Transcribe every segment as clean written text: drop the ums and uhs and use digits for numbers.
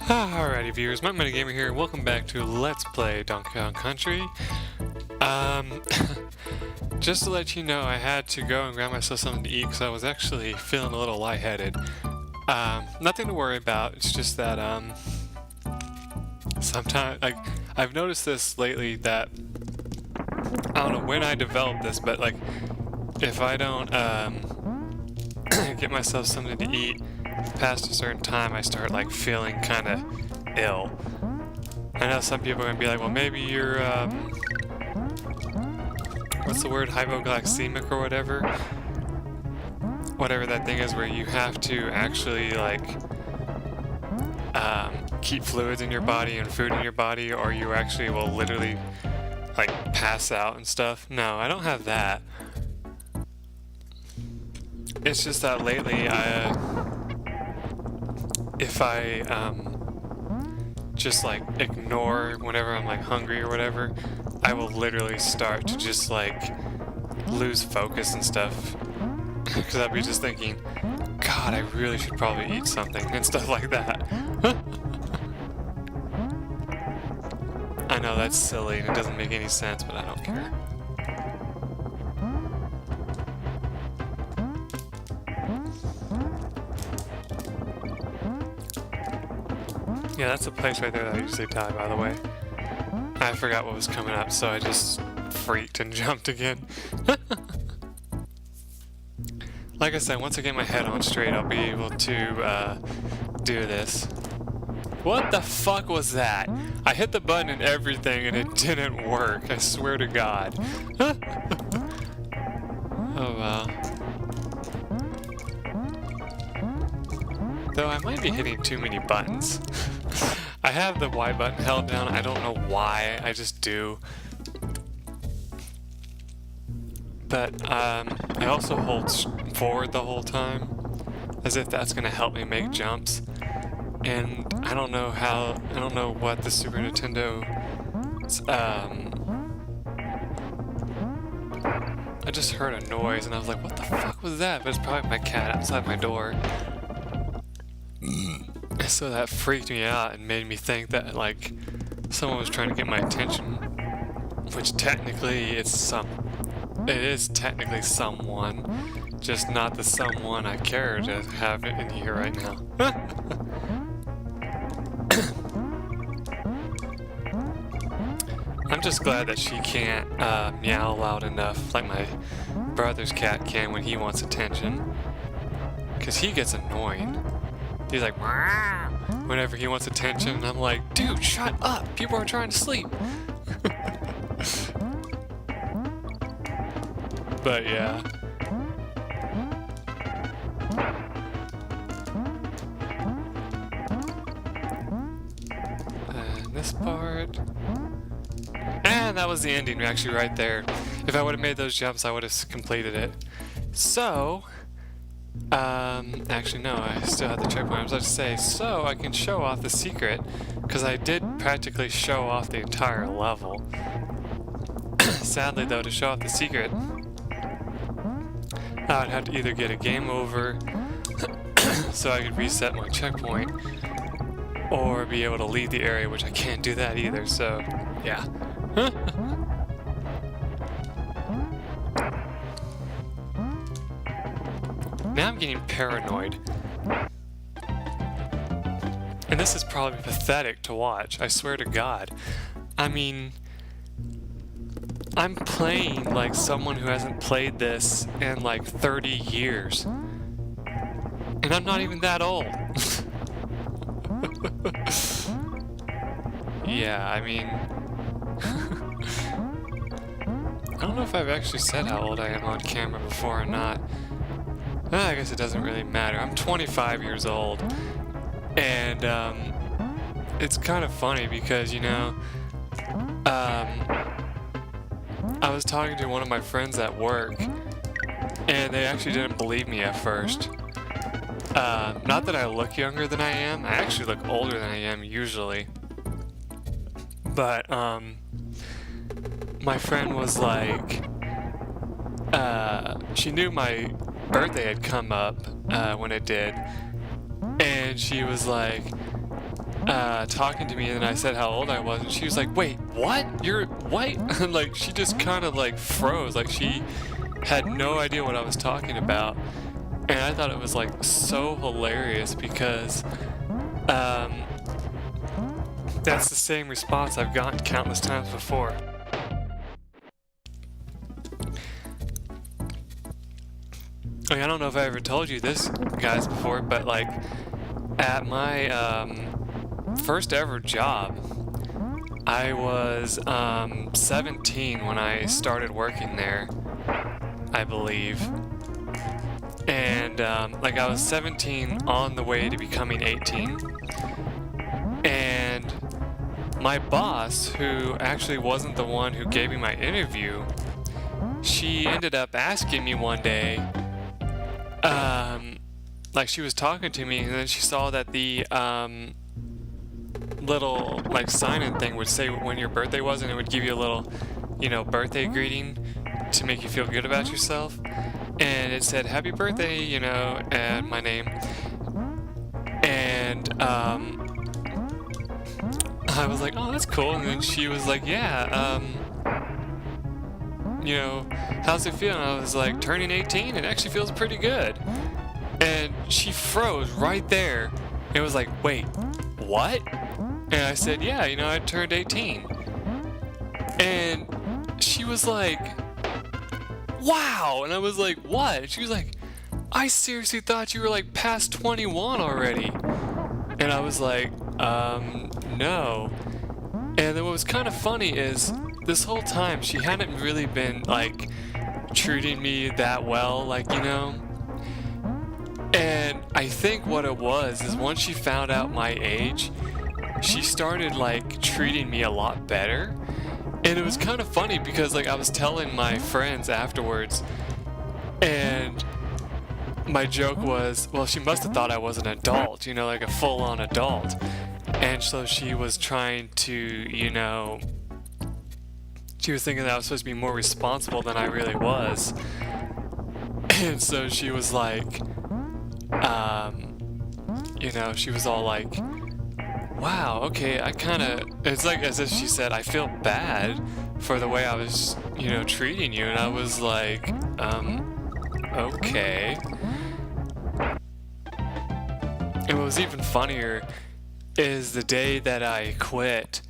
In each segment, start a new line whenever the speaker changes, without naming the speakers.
Alrighty viewers, MikeMoneyGMR here, and welcome back to Let's Play Donkey Kong Country. Just to let you know, I had to go and grab myself something to eat because I was actually feeling a little lightheaded. Nothing to worry about, it's just that, sometimes, I've noticed this lately that, I don't know when I developed this, but if I don't, get myself something to eat past a certain time, I start feeling kind of ill. I know some people are gonna be like, well, maybe you're what's the word, hypoglycemic or whatever that thing is where you have to actually keep fluids in your body and food in your body, or you actually will literally pass out and stuff. No, I don't have that. It's just that lately if I just ignore whenever I'm hungry or whatever, I will literally start to just lose focus and stuff, because I'll be just thinking, God, I really should probably eat something and stuff like that. I know that's silly and it doesn't make any sense, but I don't care. Yeah, that's a place right there that I usually die, by the way. I forgot what was coming up, so I just freaked and jumped again. Like I said, once I get my head on straight, I'll be able to do this. What the fuck was that? I hit the button and everything and it didn't work, I swear to God. Oh well. Though I might be hitting too many buttons. I have the Y button held down, I don't know why, I just do. But I also hold forward the whole time, as if that's gonna help me make jumps. And I don't know what the Super Nintendo, I just heard a noise and I was like, what the fuck was that? But it's probably my cat outside my door. So that freaked me out and made me think that someone was trying to get my attention, which technically it is technically someone, just not the someone I care to have in here right now. I'm just glad that she can't meow loud enough like my brother's cat can when he wants attention, because he gets annoying. He's like, "Wah!" whenever he wants attention, and I'm like, dude, shut up! People are trying to sleep. But yeah. And this part. And that was the ending, actually, right there. If I would have made those jumps, I would have completed it. So, actually no, I still have the checkpoint. I was about to say, so I can show off the secret, because I did practically show off the entire level. Sadly though, to show off the secret, I'd have to either get a game over so I could reset my checkpoint, or be able to leave the area, which I can't do that either, so yeah. Now I'm getting paranoid. And this is probably pathetic to watch, I swear to God. I mean, I'm playing like someone who hasn't played this in 30 years. And I'm not even that old. Yeah, I mean... I don't know if I've actually said how old I am on camera before or not. I guess it doesn't really matter. I'm 25 years old, and it's kind of funny because, you know, I was talking to one of my friends at work, and they actually didn't believe me at first. Not that I look younger than I am. I actually look older than I am usually. But my friend was like, she knew my birthday had come up when it did, and she was like, talking to me, and then I said how old I was, and she was like, wait, what? You're white? And like, she just kind of like froze, like she had no idea what I was talking about. And I thought it was like so hilarious because that's the same response I've gotten countless times before. Like, I don't know if I ever told you this, guys, before, but like at my first ever job, I was 17 when I started working there, I believe. And like I was 17 on the way to becoming 18. And my boss, who actually wasn't the one who gave me my interview, she ended up asking me one day, like she was talking to me, and then she saw that the little like sign-in thing would say when your birthday was, and it would give you a little, you know, birthday greeting to make you feel good about yourself. And it said happy birthday, you know, and my name. And I was like, oh, that's cool. And then she was like, yeah, you know, how's it feel? And I was like, turning 18, it actually feels pretty good. And she froze right there. It was like, wait, what? And I said, yeah, you know, I turned 18. And she was like, wow. And I was like, what? And she was like, I seriously thought you were like past 21 already. And I was like, no. And then what was kind of funny is this whole time she hadn't really been like treating me that well, like, you know. And I think what it was is once she found out my age, she started like treating me a lot better. And it was kind of funny because like I was telling my friends afterwards, and my joke was, well, she must have thought I was an adult, you know, like a full-on adult. And so she was trying to, you know, she was thinking that I was supposed to be more responsible than I really was. And so she was like, you know, she was all like, wow, okay, I kind of, it's like as if she said, I feel bad for the way I was, you know, treating you. And I was like, okay. And what was even funnier is the day that I quit,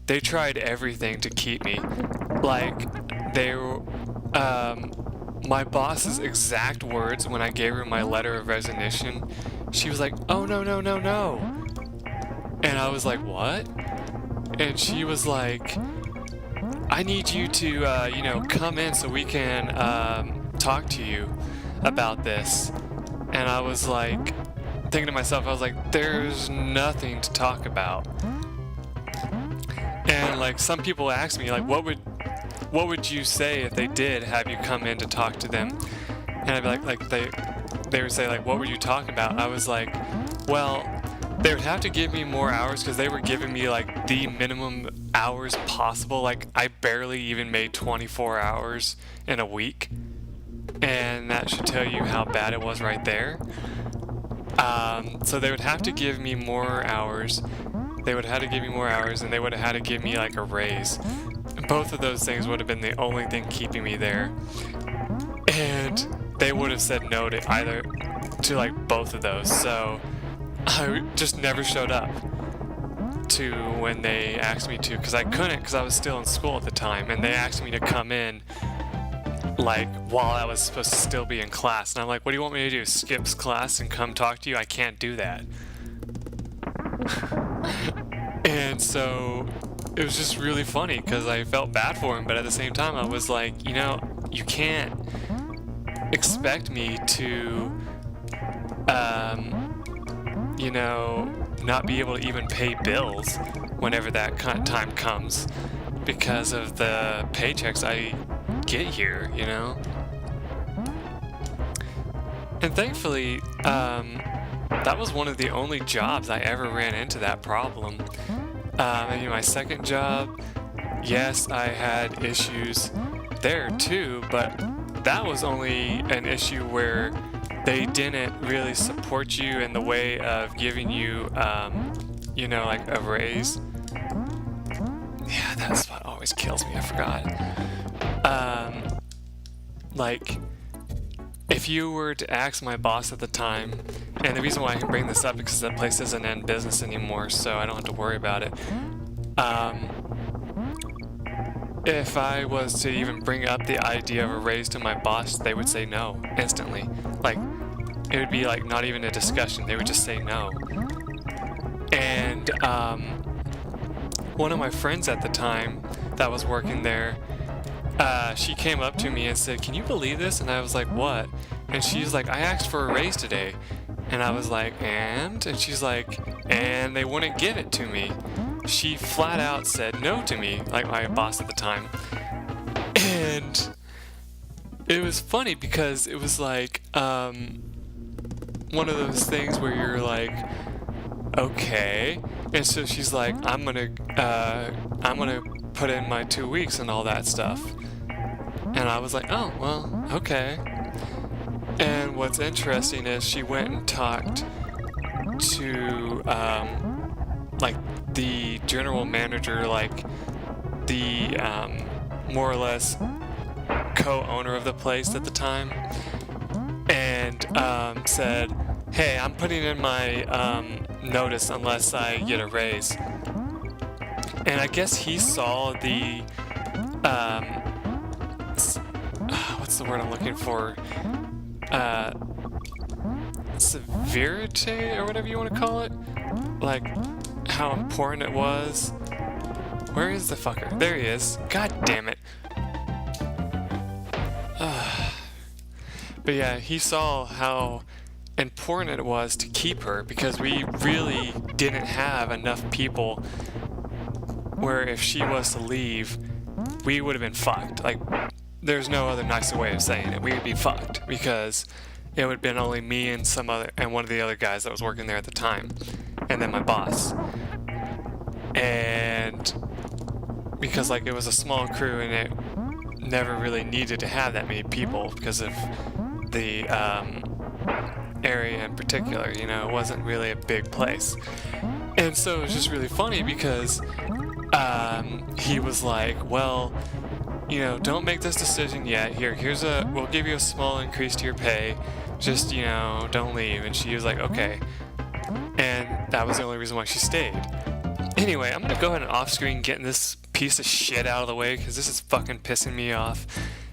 they tried everything to keep me. Like, they were, my boss's exact words when I gave her my letter of resignation, she was like, oh, no, no, no, no. And I was like, what? And she was like, I need you to, you know, come in so we can talk to you about this. And I was like, thinking to myself, I was like, there's nothing to talk about. And like some people ask me, like, what would you say if they did have you come in to talk to them? And I'd be like they would say, like, what were you talking about? I was like, well, they would have to give me more hours because they were giving me like the minimum hours possible. Like I barely even made 24 hours in a week. And that should tell you how bad it was right there. So they would have to give me more hours. They would have to give me more hours, and they would have had to give me like a raise. Both of those things would have been the only thing keeping me there. And they would have said no to like both of those. So I just never showed up to when they asked me to, because I couldn't, because I was still in school at the time, and they asked me to come in like while I was supposed to still be in class. And I'm like, what do you want me to do? Skip class and come talk to you? I can't do that. And so it was just really funny because I felt bad for him, but at the same time I was like, you know, you can't expect me to you know, not be able to even pay bills whenever that time comes because of the paychecks I get here, you know. And thankfully, that was one of the only jobs I ever ran into that problem. And my second job, yes, I had issues there too, but that was only an issue where they didn't really support you in the way of giving you you know, like a raise. Yeah, that's what always kills me, I forgot. Like, if you were to ask my boss at the time, and the reason why I can bring this up is because that place isn't in business anymore, so I don't have to worry about it. If I was to even bring up the idea of a raise to my boss, they would say no instantly. Like, it would be like not even a discussion, they would just say no. And one of my friends at the time that was working there, she came up to me and said, "Can you believe this?" And I was like, "What?" And she's like, "I asked for a raise today." And I was like, And she's like, "And they wouldn't give it to me." She flat out said no to me, like my boss at the time. And it was funny because it was like one of those things where you're like, okay. And so she's like, I'm gonna put in my 2 weeks and all that stuff. And I was like, oh, well, okay. And what's interesting is she went and talked to like the general manager, like the more or less co-owner of the place at the time, and said, "Hey, I'm putting in my notice unless I get a raise." And I guess he saw the what's the word I'm looking for? Severity or whatever you want to call it, like how important it was. Where is the fucker? There he is. God damn it. But yeah, he saw how important it was to keep her because we really didn't have enough people where if she was to leave, we would have been fucked. Like, there's no other nicer way of saying it. We would be fucked because it would have been only me and one of the other guys that was working there at the time, and then my boss. And because like it was a small crew and it never really needed to have that many people because of the area in particular, you know, it wasn't really a big place. And so it was just really funny because he was like, well, you know, don't make this decision yet. We'll give you a small increase to your pay. Just, you know, don't leave. And she was like, okay. And that was the only reason why she stayed. Anyway, I'm gonna go ahead and off-screen getting this piece of shit out of the way because this is fucking pissing me off.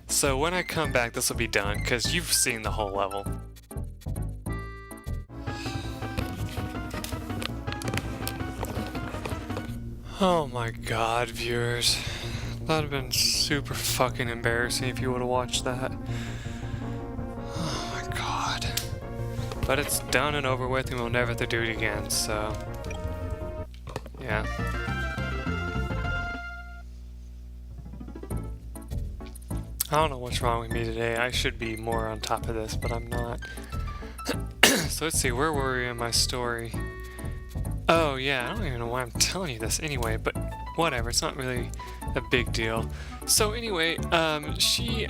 So when I come back, this will be done because you've seen the whole level. Oh my god, viewers. That would have been super fucking embarrassing if you would have watched that. Oh my god. But it's done and over with and we'll never have to do it again, so... yeah. I don't know what's wrong with me today. I should be more on top of this, but I'm not. So let's see, where were we in my story? Oh yeah, I don't even know why I'm telling you this anyway, but whatever, it's not really a big deal. So anyway, she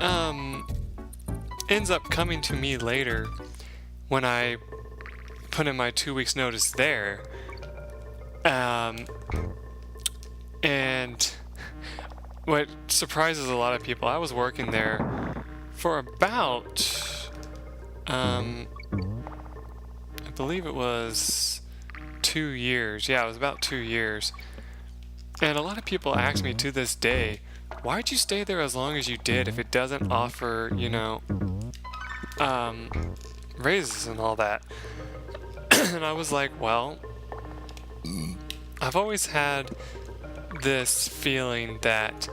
ends up coming to me later when I put in my 2 weeks notice there. And what surprises a lot of people, I was working there for about, I believe it was 2 years. Yeah, it was about 2 years. And a lot of people ask me to this day, why'd you stay there as long as you did if it doesn't offer, you know, raises and all that? And I was like, well, I've always had this feeling that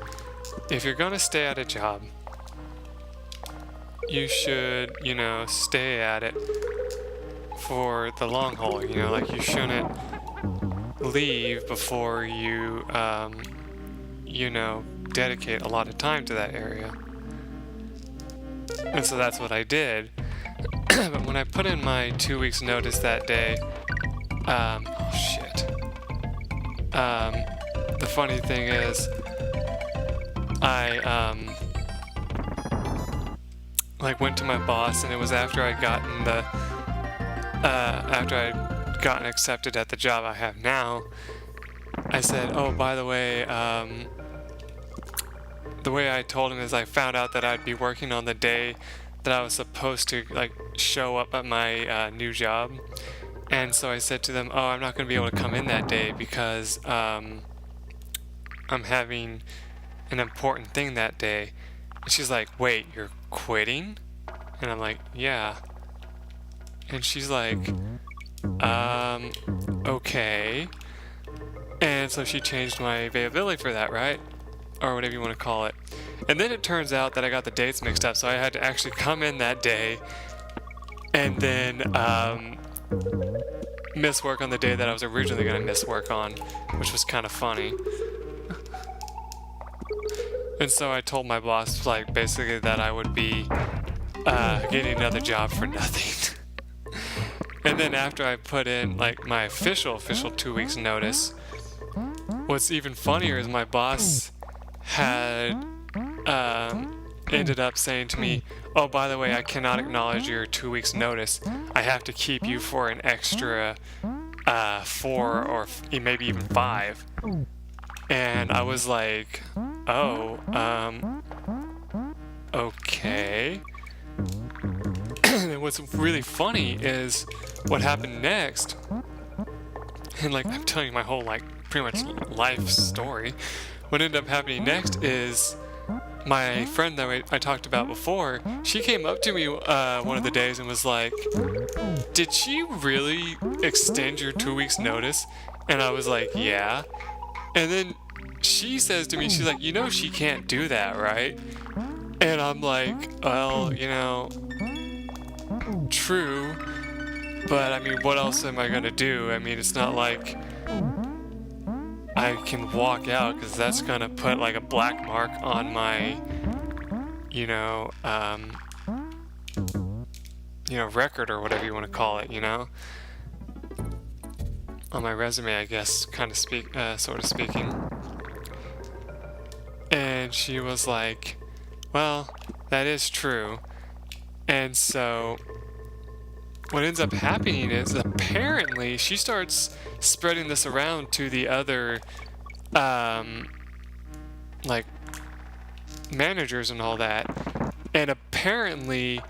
if you're gonna stay at a job, you should, you know, stay at it for the long haul, you know, like you shouldn't leave before you, you know, dedicate a lot of time to that area. And so that's what I did. But when I put in my 2 weeks notice that day, oh shit. The funny thing is, I, like went to my boss and it was after I'd gotten the, after I gotten accepted at the job I have now, I said, oh, by the way I told him is I found out that I'd be working on the day that I was supposed to like show up at my new job. And so I said to them, oh, I'm not going to be able to come in that day because I'm having an important thing that day. And she's like, wait, you're quitting? And I'm like, yeah. And she's like, okay. And so she changed my availability for that, right? Or whatever you want to call it. And then it turns out that I got the dates mixed up, so I had to actually come in that day and then miss work on the day that I was originally going to miss work on, which was kind of funny. And so I told my boss, like, basically that I would be getting another job for nothing. And then after I put in, like, my official 2 weeks notice, what's even funnier is my boss had ended up saying to me, oh, by the way, I cannot acknowledge your 2 weeks notice. I have to keep you for an extra 4 or maybe even 5. And I was like, oh, okay. And what's really funny is what happened next. And like, I'm telling you my whole, like, pretty much life story. What ended up happening next is my friend that I talked about before, she came up to me one of the days and was like, did she really extend your 2 weeks notice? And I was like, yeah. And then she says to me, she's like, you know she can't do that, right? And I'm like, well, you know, true. But I mean, what else am I gonna do? I mean, it's not like I can walk out, because that's gonna put like a black mark on my, you know, record or whatever you want to call it, you know, on my resume, I guess, kind of sort of speaking. And she was like, well, that is true. And so what ends up happening is apparently she starts spreading this around to the other like managers and all that. And apparently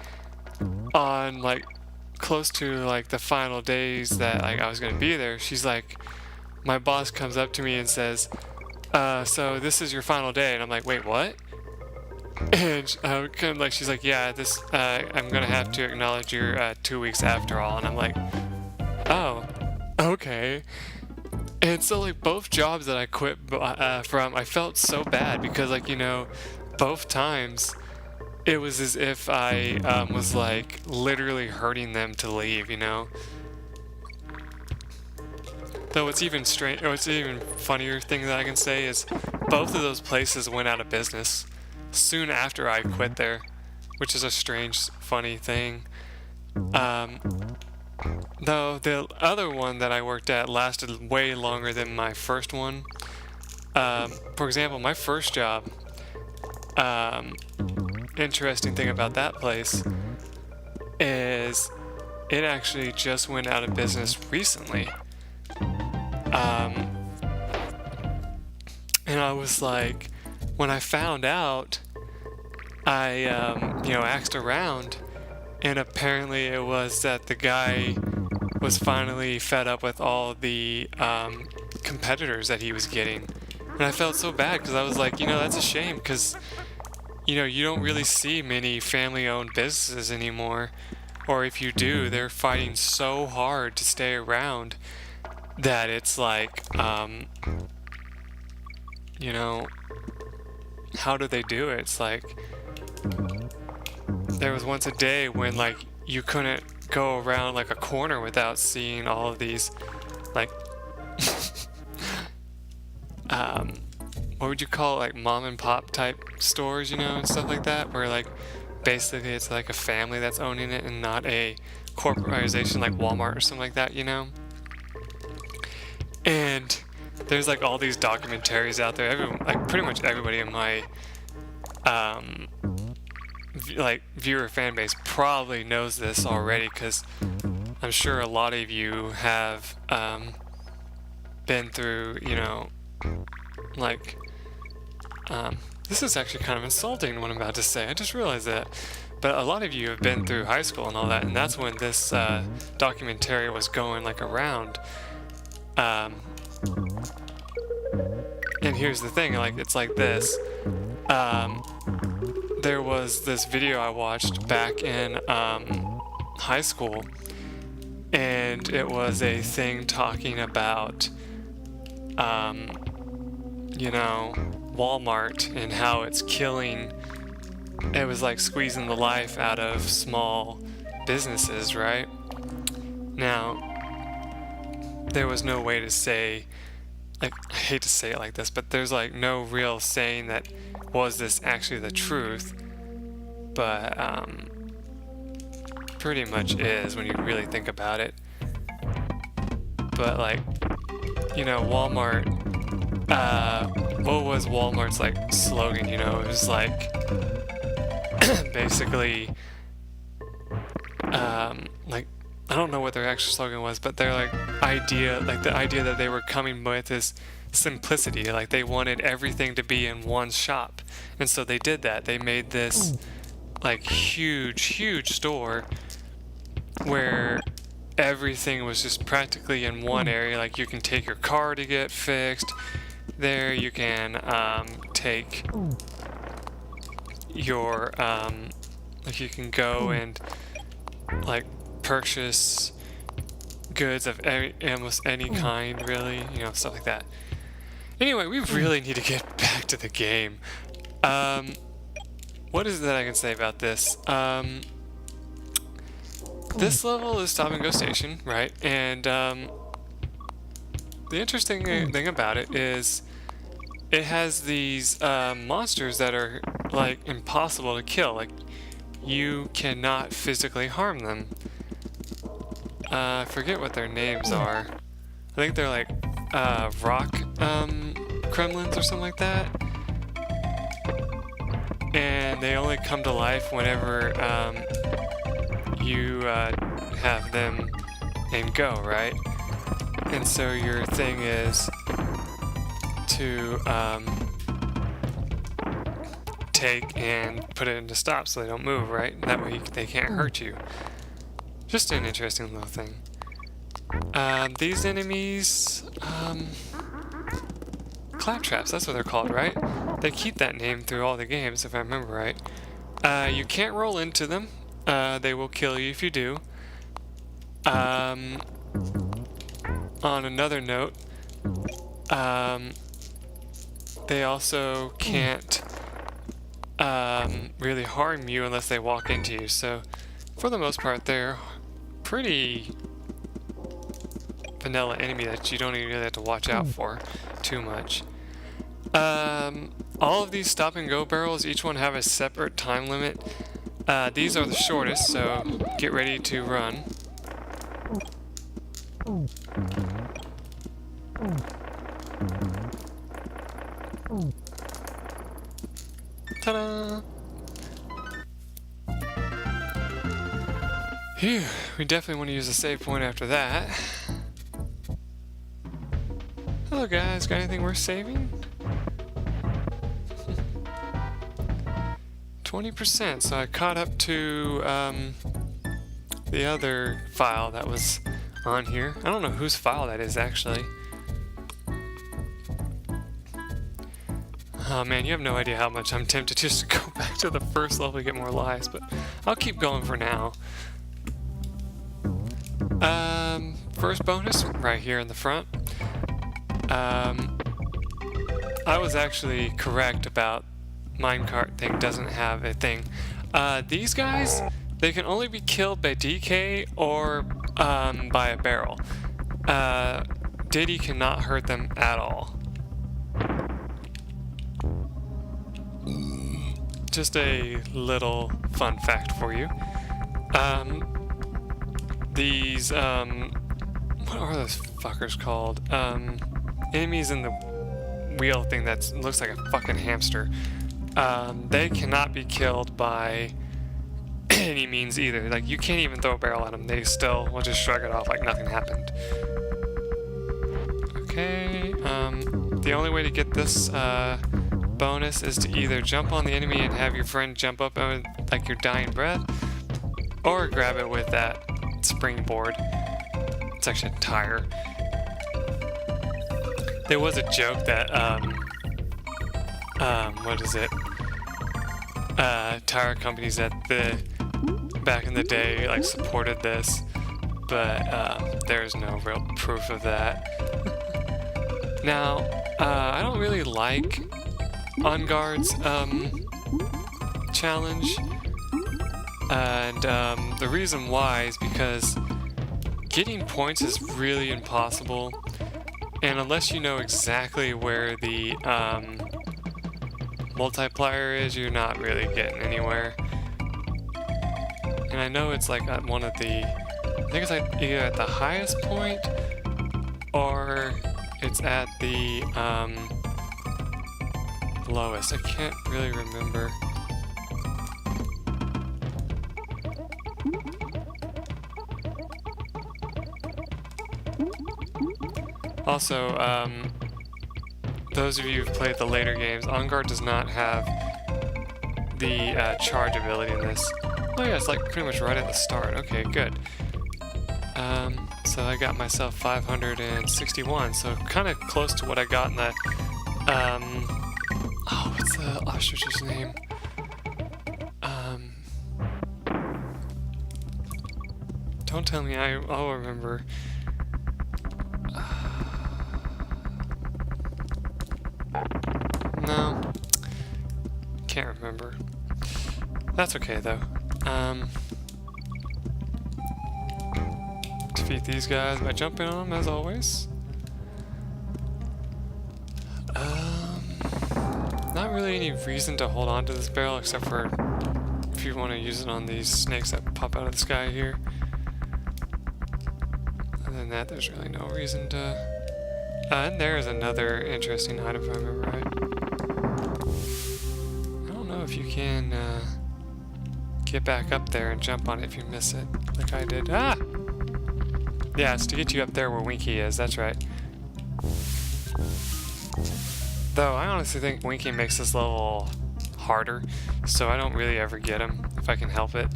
on like close to like the final days that like I was gonna be there, she's like, my boss comes up to me and says, so this is your final day. And I'm like, wait, what? And kind of like, she's like, yeah, this I'm gonna have to acknowledge your 2 weeks after all. And I'm like, oh, okay. And so like both jobs that I quit from, I felt so bad because, like, you know, both times it was as if I was like literally hurting them to leave, you know. Though what's even funnier thing that I can say is both of those places went out of business soon after I quit there, which is a strange, funny thing. Though the other one that I worked at lasted way longer than my first one. For example, my first job, interesting thing about that place is it actually just went out of business recently. And I was like, when I found out, I asked around, and apparently it was that the guy was finally fed up with all the competitors that he was getting. And I felt so bad because I was like, that's a shame, because you don't really see many family-owned businesses anymore, or if you do, they're fighting so hard to stay around that it's like, how do they do it? It's like, there was once a day when, like, you couldn't go around, like, a corner without seeing all of these, like, what would you call it, like, mom and pop type stores, and stuff like that, where, like, basically it's like a family that's owning it and not a corporatization like Walmart or something like that, And there's like all these documentaries out there. Like pretty much everybody in my viewer fan base probably knows this already, because I'm sure a lot of you have been through, you know, like, this is actually kind of insulting what I'm about to say. I just realized that. But a lot of you have been through high school and all that, and that's when this documentary was going like around. And here's the thing, like, it's like this. There was this video I watched back in high school, and it was a thing talking about, you know, Walmart and how it's killing. It was like squeezing the life out of small businesses, right? Now, there was no way to say, like, I hate to say it like this, but there's like no real saying that was this actually the truth, but pretty much is when you really think about it. But like, you know, Walmart, what was Walmart's like slogan? You know, it was like basically like, I don't know what their actual slogan was, but their like idea, like the idea that they were coming with is simplicity. Like, they wanted everything to be in one shop, and so they did that. They made this like huge store where everything was just practically in one area. Like, you can take your car to get fixed there, you can take your like, you can go and like purchase goods of almost any kind, really, you know, stuff like that. Anyway, we really need to get back to the game. What is it that I can say about this? This level is Stop and Go Station, right? And the interesting thing about it is it has these monsters that are like impossible to kill. Like, you cannot physically harm them. I forget what their names are. I think they're like rock gremlins or something like that. And they only come to life whenever you have them and go, right? And so your thing is to take and put it into stop so they don't move, right? That way they can't hurt you. Just an interesting little thing. These enemies, claptraps, that's what they're called, right? They keep that name through all the games, if I remember right. You can't roll into them. They will kill you if you do. On another note, they also can't really harm you unless they walk into you. So, for the most part, they're pretty vanilla enemy that you don't even really have to watch out for too much. All of these stop and go barrels, each one have a separate time limit. These are the shortest, so get ready to run. Ta-da! Phew, we definitely want to use a save point after that. Hello guys, got anything worth saving? 20%, so I caught up to the other file that was on here. I don't know whose file that is actually. Oh man, you have no idea how much I'm tempted just to go back to the first level to get more lives, but I'll keep going for now. First bonus, right here in the front. I was actually correct about minecart thing doesn't have a thing. These guys, they can only be killed by DK or by a barrel. Diddy cannot hurt them at all. Just a little fun fact for you. These, what are those fuckers called? Enemies in the wheel thing that looks like a fucking hamster. They cannot be killed by any means either. Like, you can't even throw a barrel at them. They still will just shrug it off like nothing happened. Okay, the only way to get this bonus is to either jump on the enemy and have your friend jump up on like your dying breath, or grab it with that springboard. It's actually a tire. There was a joke that, what is it? Tire companies back in the day, like, supported this, but there's no real proof of that. Now, I don't really like On Guard's challenge, and the reason why is because getting points is really impossible, and unless you know exactly where the multiplier is, you're not really getting anywhere. And I know it's like at one of the, I think it's like either at the highest point or it's at the lowest. I can't really remember. Also, those of you who've played the later games, On Guard does not have the charge ability in this. Oh yeah, it's like pretty much right at the start. Okay, good. So I got myself 561, so kind of close to what I got in the, oh, what's the ostrich's name? Don't tell me I'll remember. No, can't remember. That's okay though. Defeat these guys by jumping on them as always. Not really any reason to hold on to this barrel except for if you want to use it on these snakes that pop out of the sky here. Other than that, there's really no reason to. And there is another interesting item if I remember right. I don't know if you can get back up there and jump on it if you miss it, like I did. Ah! Yeah, it's to get you up there where Winky is, that's right. Though, I honestly think Winky makes this level harder, so I don't really ever get him, if I can help it,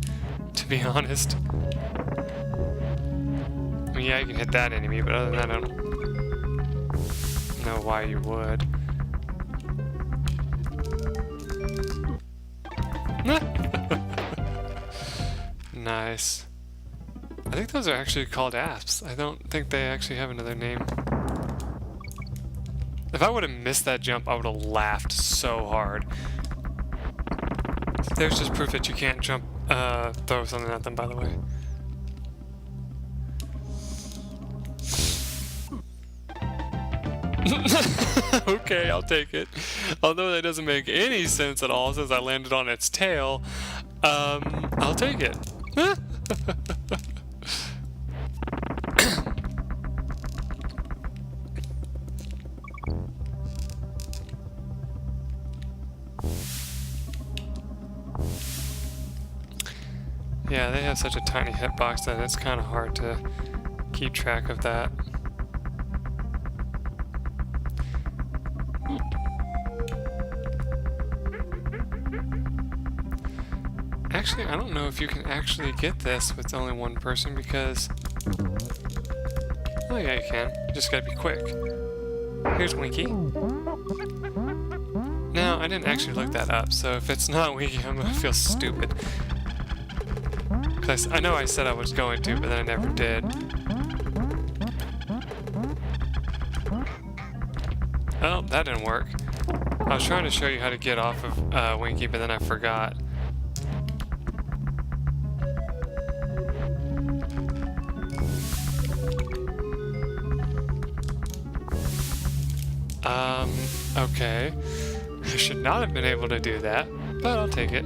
to be honest. I mean, yeah, you can hit that enemy, but other than that, I don't know why you would. Nice. I think those are actually called asps. I don't think they actually have another name. If I would have missed that jump, I would have laughed so hard. There's just proof that you can't jump, throw something at them, by the way. Okay, I'll take it. Although that doesn't make any sense at all since I landed on its tail, I'll take it. Yeah, they have such a tiny hitbox that it's kind of hard to keep track of that. Actually, I don't know if you can actually get this with only one person because... Oh yeah, you can. You just gotta be quick. Here's Winky. Now, I didn't actually look that up, so if it's not Winky, I'm gonna feel stupid. Because I know I said I was going to, but then I never did. Oh, that didn't work. I was trying to show you how to get off of Winky, but then I forgot. Okay. I should not have been able to do that, but I'll take it.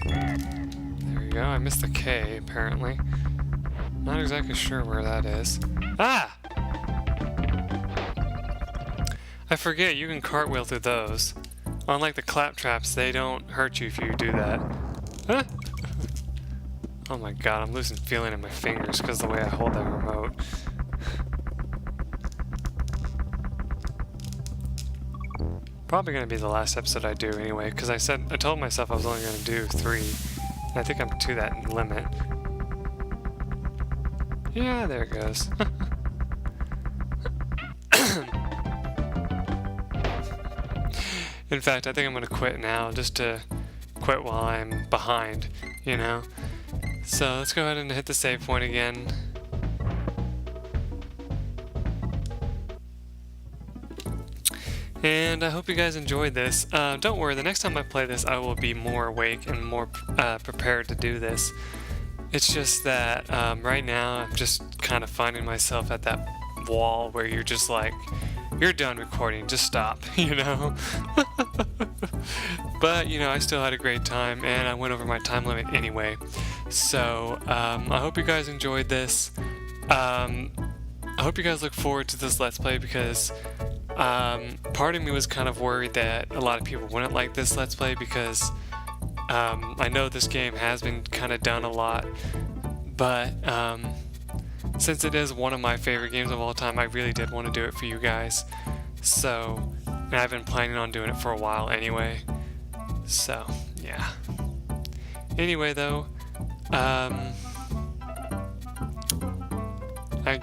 There we go. I missed the K, apparently. Not exactly sure where that is. Ah! I forget, you can cartwheel through those. Unlike the clap traps, they don't hurt you if you do that. Huh? Oh my god, I'm losing feeling in my fingers because of the way I hold that remote. Probably gonna be the last episode I do anyway, because I told myself I was only gonna do 3, and I think I'm to that limit. Yeah, there it goes. In fact, I think I'm gonna quit now, just to quit while I'm behind, you know? So let's go ahead and hit the save point again. And I hope you guys enjoyed this. Don't worry, the next time I play this, I will be more awake and more prepared to do this. It's just that right now, I'm just kind of finding myself at that wall where you're just like, you're done recording, just stop, you know? But, you know, I still had a great time, and I went over my time limit anyway. So, I hope you guys enjoyed this. I hope you guys look forward to this Let's Play, because part of me was kind of worried that a lot of people wouldn't like this Let's Play, because I know this game has been kind of done a lot, but since it is one of my favorite games of all time, I really did want to do it for you guys. So, and I've been planning on doing it for a while anyway. So, yeah. Anyway, though, I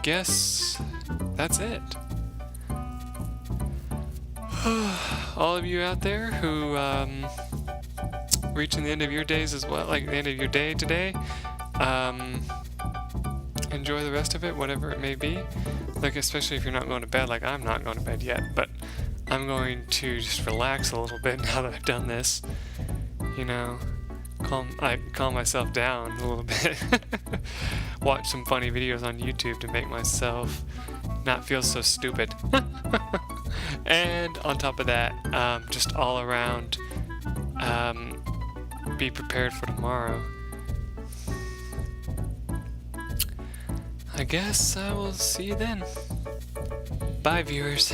guess that's it. All of you out there who reaching the end of your days as well, like the end of your day today, enjoy the rest of it, whatever it may be. Like, especially if you're not going to bed, like I'm not going to bed yet, but I'm going to just relax a little bit now that I've done this. You know, calm myself down a little bit. Watch some funny videos on YouTube to make myself not feel so stupid. And on top of that, just all around, be prepared for tomorrow. I guess I will see you then. Bye, viewers.